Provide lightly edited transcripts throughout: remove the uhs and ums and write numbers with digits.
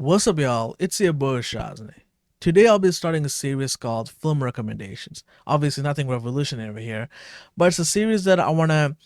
What's up, y'all? It's your boy Shazne. Today I'll be starting a series called Film Recommendations. Obviously, nothing revolutionary here, but it's a series that I want to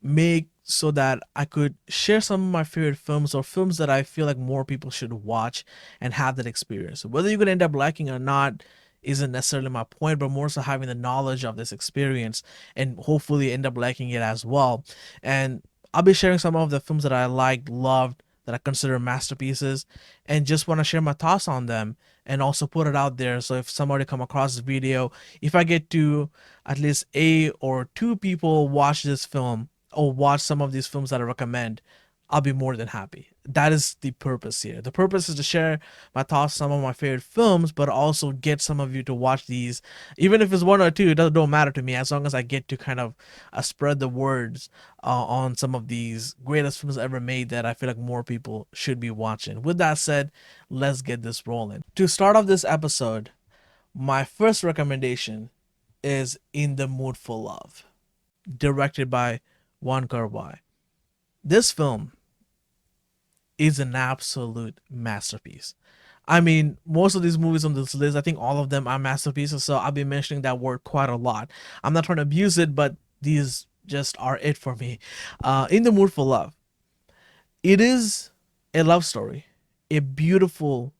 make so that I could share some of my favorite films or films that I feel like more people should watch and have that experience. Whether you could end up liking or not isn't necessarily my point, but more so having the knowledge of this experience and hopefully end up liking it as well. And I'll be sharing some of the films that I liked, loved, that I consider masterpieces, and just want to share my thoughts on them and also put it out there. So if somebody come across this video, if I get to at least a or two people watch this film or watch some of these films that I recommend, I'll be more than happy. That is the purpose here. The purpose is to share my thoughts, some of my favorite films, but also get some of you to watch these. Even if it's one or two, it doesn't don't matter to me as long as I get to kind of spread the words on some of these greatest films ever made that I feel like more people should be watching. With that said, let's get this rolling. To start off this episode, my first recommendation is In the Mood for Love, directed by Juan Kar-wai. This film is an absolute masterpiece. I mean, most of these movies on this list, I think all of them are masterpieces, so I'll be mentioning that word quite a lot. I'm not trying to abuse it, but these just are it for me. In the Mood for Love, it is a love story, a beautiful,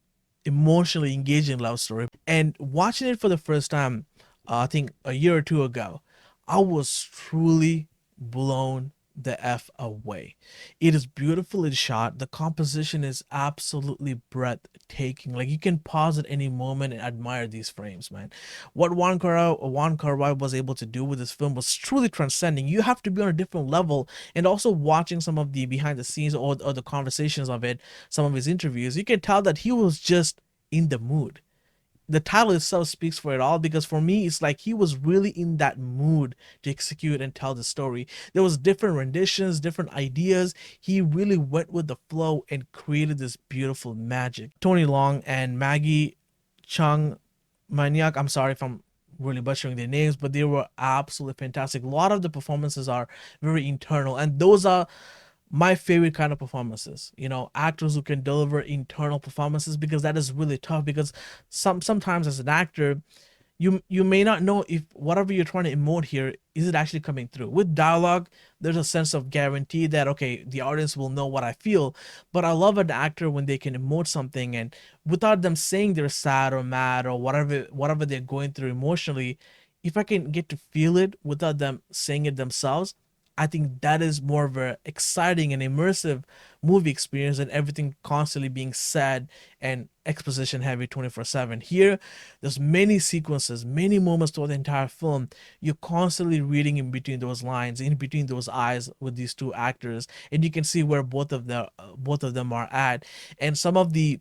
emotionally engaging love story. And watching it for the first time, I think a year or two ago, I was truly blown the F away. It is beautifully shot. The composition is absolutely breathtaking. Like you can pause at any moment and admire these frames, man. What Juan Kar-wai was able to do with this film was truly transcending. You have to be on a different level, and also watching some of the behind the scenes or the conversations of it, some of his interviews, you can tell that he was just in the mood. The title itself speaks for it all, because for me it's like he was really in that mood to execute and tell the story. There was different renditions, different ideas. He really went with the flow and created this beautiful magic. Tony Long and Maggie Chung Maniak, I'm sorry if I'm really butchering their names, but they were absolutely fantastic. A lot of the performances are very internal, and those are my favorite kind of performances. Actors who can deliver internal performances, because that is really tough, because sometimes as an actor, you may not know if whatever you're trying to emote here is it actually coming through. With dialogue, there's a sense of guarantee that okay, the audience will know what I feel. But I love an actor when they can emote something, and without them saying they're sad or mad or whatever they're going through emotionally, if I can get to feel it without them saying it themselves, I think that is more of a exciting and immersive movie experience than everything constantly being said and exposition heavy 24/7. Here, there's many sequences, many moments throughout the entire film. You're constantly reading in between those lines, in between those eyes with these two actors, and you can see where both of them are at, and some of the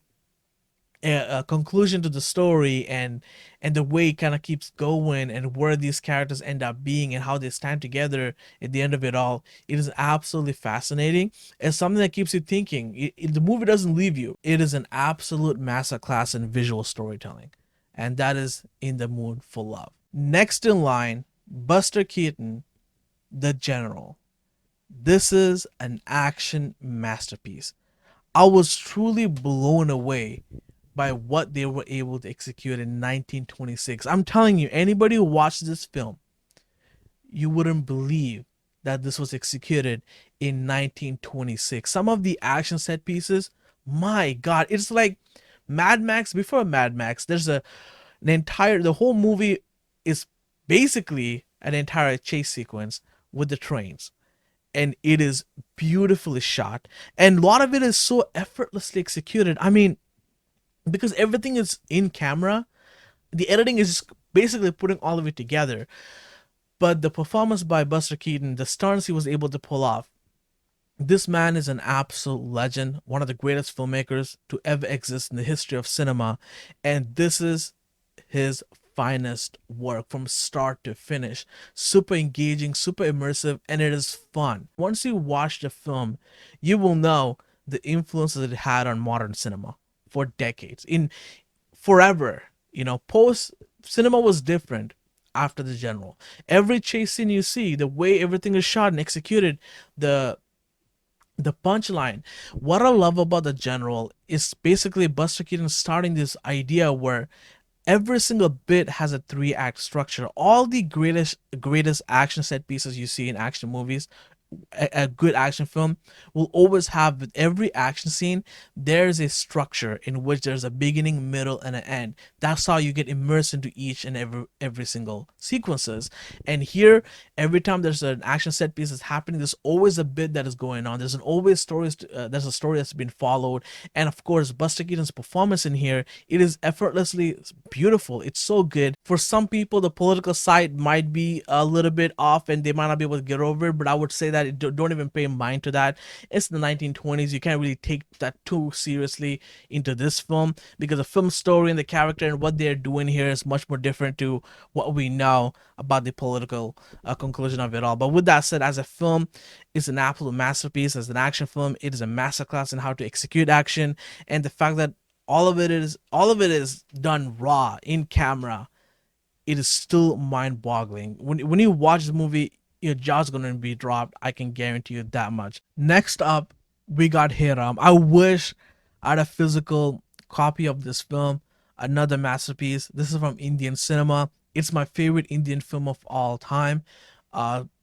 conclusion to the story, and the way it kind of keeps going, and where these characters end up being and how they stand together at the end of it all. It is absolutely fascinating. It's something that keeps you thinking. The movie doesn't leave you. It is an absolute masterclass in visual storytelling, and that is In the Mood for Love. Next in line, Buster Keaton, The General. This is an action masterpiece. I was truly blown away by what they were able to execute in 1926. I'm telling you, anybody who watched this film, you wouldn't believe that this was executed in 1926. Some of the action set pieces, my God, it's like Mad Max before Mad Max. There's the whole movie is basically an entire chase sequence with the trains, and it is beautifully shot, and a lot of it is so effortlessly executed. I mean, because everything is in camera, the editing is just basically putting all of it together. But the performance by Buster Keaton, the stunts he was able to pull off, this man is an absolute legend, one of the greatest filmmakers to ever exist in the history of cinema, and this is his finest work from start to finish. Super engaging, super immersive, and it is fun. Once you watch the film, you will know the influence that it had on modern cinema for decades. In forever, post cinema was different after The General. Every chase scene you see, the way everything is shot and executed, the The punchline, what I love about The General is basically Buster Keaton starting this idea where every single bit has a three-act structure. All the greatest action set pieces you see in action movies, a good action film will always have, with every action scene, there's a structure in which there's a beginning, middle, and an end. That's how you get immersed into each and every single sequences. And here, every time there's an action set piece that's happening, there's always a bit that is going on. There's an always stories. There's a story that's been followed, and of course, Buster Keaton's performance in here, it is effortlessly beautiful. It's so good. For some people, the political side might be a little bit off, and they might not be able to get over it. But I would say that don't even pay mind to that. It's the 1920s. You can't really take that too seriously into this film, because the film story and the character and what they're doing here is much more different to what we know about the political conclusion of it all. But with that said, as a film, it's an absolute masterpiece. As an action film, it is a masterclass in how to execute action, and the fact that all of it is done raw in camera, it is still mind-boggling. When you watch the movie, your jaw's gonna be dropped. I can guarantee you that much. Next up, we got Hiram. I wish I had a physical copy of this film. Another masterpiece. This is from Indian cinema. It's my favorite Indian film of all time.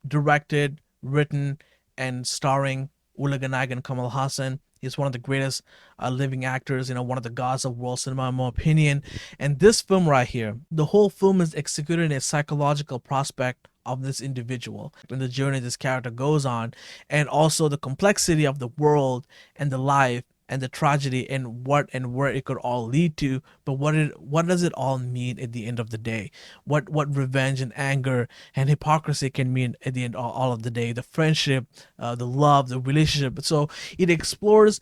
Directed, written, and starring Ulaganayak and Kamal Hassan. He's one of the greatest living actors, one of the gods of world cinema, in my opinion. And this film right here, the whole film is executed in a psychological prospect of this individual and the journey this character goes on, and also the complexity of the world and the life and the tragedy and what and where it could all lead to. But what does it all mean at the end of the day? What revenge and anger and hypocrisy can mean at the end all of the day? The friendship, the love, the relationship. So it explores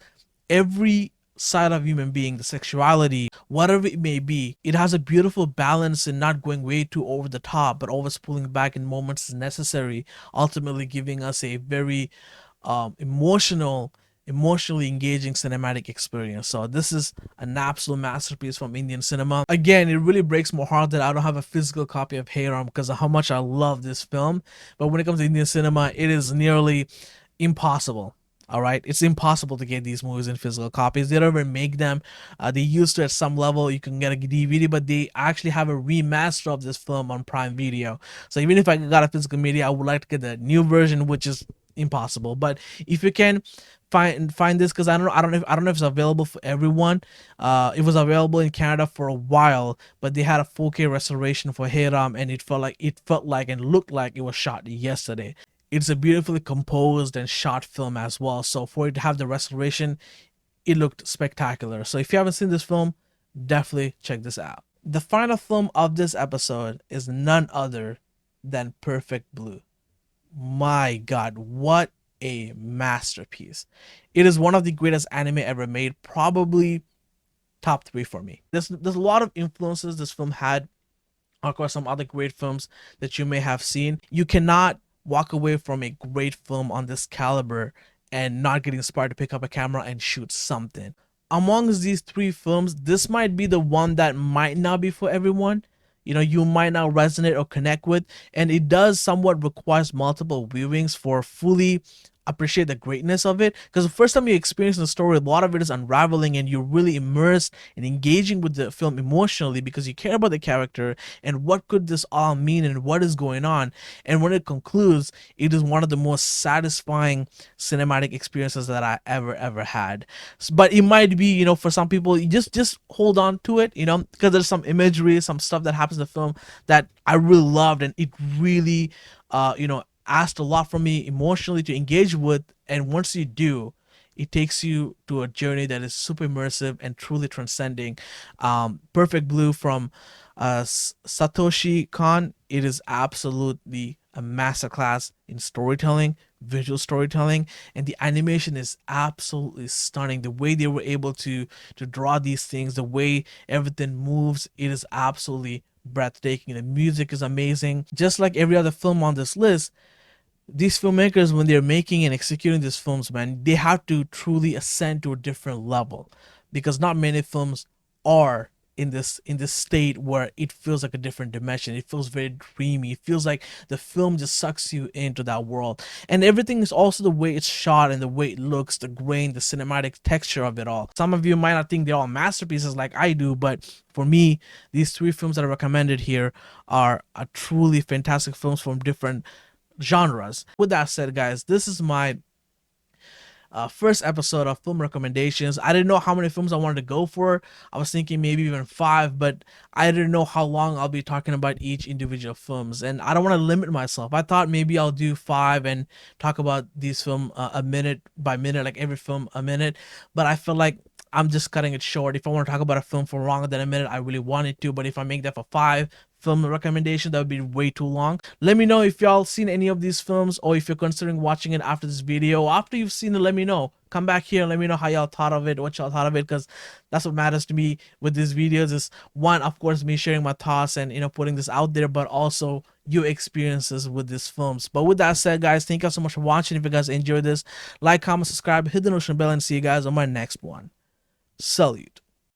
every side of human being, the sexuality, whatever it may be. It has a beautiful balance in not going way too over the top, but always pulling back in moments as necessary, ultimately giving us a very emotionally engaging cinematic experience. So this is an absolute masterpiece from Indian cinema. Again, it really breaks my heart that I don't have a physical copy of Hey Ram, because of how much I love this film. But when it comes to Indian cinema, it is nearly impossible. All right, it's impossible to get these movies in physical copies. They don't even make them. They used to, at some level, you can get a DVD, but they actually have a remaster of this film on Prime Video. So even if I got a physical media, I would like to get the new version, which is impossible. But if you can find this, because I don't know if it's available for everyone. It was available in Canada for a while, but they had a 4K restoration for Hey Ram, and it felt like and looked like it was shot yesterday. It's a beautifully composed and shot film as well. So for it to have the restoration, it looked spectacular. So if you haven't seen this film, definitely check this out. The final film of this episode is none other than Perfect Blue. My God, what a masterpiece. It is one of the greatest anime ever made, probably top three for me. There's a lot of influences this film had. Of course, some other great films that you may have seen. You cannot walk away from a great film on this caliber and not get inspired to pick up a camera and shoot something. Amongst these three films, this might be the one that might not be for everyone. You might not resonate or connect with, and it does somewhat requires multiple viewings for fully appreciate the greatness of it, because the first time you experience the story, a lot of it is unraveling and you're really immersed and engaging with the film emotionally because you care about the character and what could this all mean and what is going on. And when it concludes, it is one of the most satisfying cinematic experiences that I ever had. But it might be, for some people, you just hold on to it, because there's some imagery, some stuff that happens in the film that I really loved, and it really asked a lot from me emotionally to engage with. And once you do, it takes you to a journey that is super immersive and truly transcending. Perfect Blue from Satoshi Kon, it is absolutely a masterclass in storytelling, visual storytelling, and the animation is absolutely stunning. The way they were able to draw these things, the way everything moves, it is absolutely breathtaking. The music is amazing. Just like every other film on this list, these filmmakers, when they're making and executing these films, man, they have to truly ascend to a different level, because not many films are in this state where it feels like a different dimension. It feels very dreamy. It feels like the film just sucks you into that world. And everything is also the way it's shot and the way it looks, the grain, the cinematic texture of it all. Some of you might not think they're all masterpieces like I do, but for me, these three films that are recommended here are truly fantastic films from different genres. With that said, guys, this is my first episode of film recommendations. I didn't know how many films I wanted to go for. I was thinking maybe even 5, but I didn't know how long I'll be talking about each individual films, and I don't want to limit myself. I thought maybe I'll do 5 and talk about these film a minute by minute, like every film a minute. But I feel like I'm just cutting it short. If I want to talk about a film for longer than a minute, I really wanted to. But if I make that for 5 film recommendation, that would be way too long. Let me know if y'all seen any of these films, or if you're considering watching it after this video. After you've seen it, let me know. Come back here and let me know how y'all thought of it, what y'all thought of it, because that's what matters to me with these videos. Is one, of course, me sharing my thoughts and putting this out there, but also your experiences with these films. But with that said, guys, thank you so much for watching. If you guys enjoyed this, like, comment, subscribe, hit the notification bell, and see you guys on my next one. Salute.